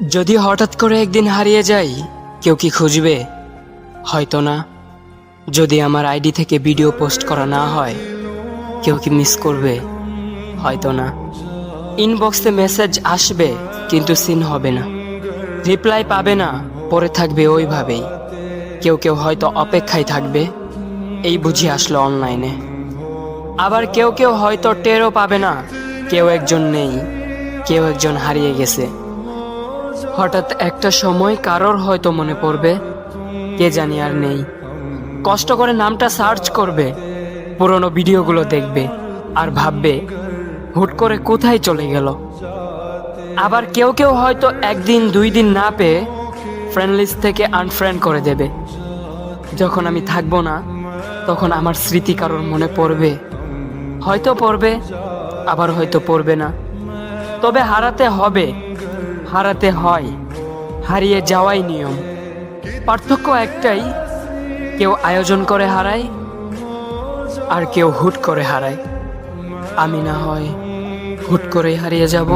যদি হঠাৎ করে একদিন হারিয়ে যাই, কেউ কি খুঁজবে? হয়তো না। যদি আমার আইডি থেকে ভিডিও পোস্ট করা না হয়, কেউ কি মিস করবে? হয়তো না। ইনবক্সে মেসেজ আসবে কিন্তু সিন হবে না, রিপ্লাই পাবে না, পরে থাকবে ওইভাবেই। কেউ কেউ হয়তো অপেক্ষায় থাকবে, এই বুঝি আসলো অনলাইনে। আবার কেউ কেউ হয়তো টেরও পাবে না, কেউ একজন নেই, কেউ একজন হারিয়ে গেছে। হঠাৎ একটা সময় কারোর হয়তো মনে পড়বে, কে জানি আর নেই। কষ্ট করে নামটা সার্চ করবে, পুরনো ভিডিওগুলো দেখবে আর ভাববে হুট করে কোথায় চলে গেল। আবার কেউ কেউ হয়তো একদিন দুই দিন না পেয়ে ফ্রেন্ড লিস্ট থেকে আনফ্রেন্ড করে দেবে। যখন আমি থাকবো না, তখন আমার স্মৃতি কারোর মনে পড়বে, হয়তো পড়বে, আবার হয়তো পড়বে না। তবে হারাতে হবে, হারাতে হয়, হারিয়ে যাওয়াই নিয়ম। পার্থক্য একটাই, কেউ আয়োজন করে হারায় আর কেউ হুট করে হারায়। আমি না হয় হুট করেই হারিয়ে যাব।